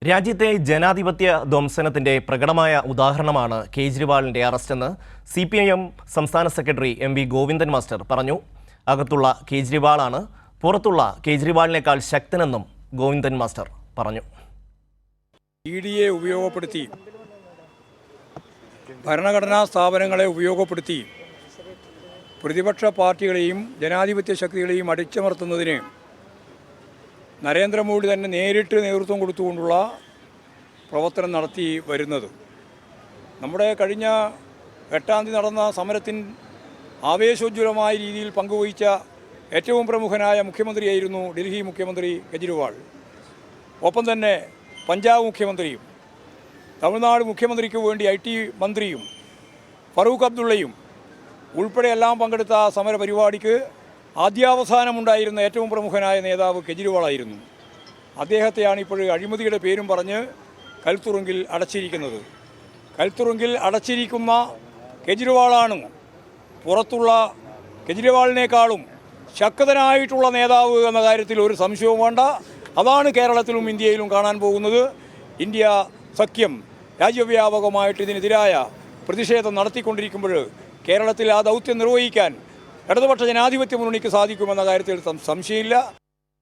രാജ്യത്തെ ജനാധിപത്യ ധ്വംസനത്തിന്റെ പ്രകടമായ ഉദാഹരണമാണ് കേജ്രിവാളിന്റെ അറസ്റ്റെന്ന് CPIM സംസ്ഥാന സെക്രട്ടറി MV ഗോവിന്ദൻ മാസ്റ്റർ പറഞ്ഞു. അകത്തുള്ള കേജ്രിവാളാണ് പുറത്തുള്ള കേജ്രിവാളിനേക്കാൾ ശക്തനെന്നും ഗോവിന്ദൻ മാസ്റ്റർ പറഞ്ഞു. EDയെ ഉപയോഗപ്പെടുത്തി ഭരണഘടനാ സ്ഥാപനങ്ങളെ ഉപയോഗപ്പെടുത്തി പ്രതിപക്ഷ പാർട്ടികളെയും ജനാധിപത്യ ശക്തികളെയും അടിച്ചമർത്തുന്നതിന് നരേന്ദ്രമോദി തന്നെ നേരിട്ട് നേതൃത്വം കൊടുത്തുകൊണ്ടുള്ള പ്രവർത്തനം നടത്തി വരുന്നത്. നമ്മുടെ കഴിഞ്ഞ 8-ാം തീയതി നടന്ന സമരത്തിൽ ആവേശോജ്വലമായ രീതിയിൽ പങ്കുവഹിച്ച ഏറ്റവും പ്രമുഖനായ മുഖ്യമന്ത്രിയായിരുന്നു ഡൽഹി മുഖ്യമന്ത്രി കേജ്രിവാൾ. ഒപ്പം തന്നെ പഞ്ചാബ് മുഖ്യമന്ത്രിയും തമിഴ്നാട് മുഖ്യമന്ത്രിക്ക് വേണ്ടി IT മന്ത്രിയും ഫറൂഖ് അബ്ദുള്ളയും ഉൾപ്പെടെ എല്ലാം പങ്കെടുത്ത സമര പരിപാടിക്ക് ആദ്യാവസാനമുണ്ടായിരുന്ന ഏറ്റവും പ്രമുഖനായ നേതാവ് കേജ്രിവാളായിരുന്നു. അദ്ദേഹത്തെയാണ് ഇപ്പോൾ അഴിമതിയുടെ പേരും പറഞ്ഞ് കൽത്തുറുങ്കിൽ അടച്ചിരിക്കുന്നത്. കൽത്തുറുങ്കിൽ അടച്ചിരിക്കുന്ന കേജ്രിവാളാണ് പുറത്തുള്ള കേജ്രിവാളിനേക്കാളും ശക്തനായിട്ടുള്ള നേതാവ് എന്ന കാര്യത്തിൽ ഒരു സംശയവും വേണ്ട. അതാണ് കേരളത്തിലും ഇന്ത്യയിലും കാണാൻ പോകുന്നത്. ഇന്ത്യ സഖ്യം രാജ്യവ്യാപകമായിട്ട് ഇതിനെതിരായ പ്രതിഷേധം നടത്തിക്കൊണ്ടിരിക്കുമ്പോൾ കേരളത്തിൽ ആ ദൗത്യം നിർവഹിക്കാൻ ഇടതുപക്ഷ ജനാധിപത്യ മുന്നണിക്ക് സാധിക്കുമെന്ന കാര്യത്തിൽ സംശയമില്ല.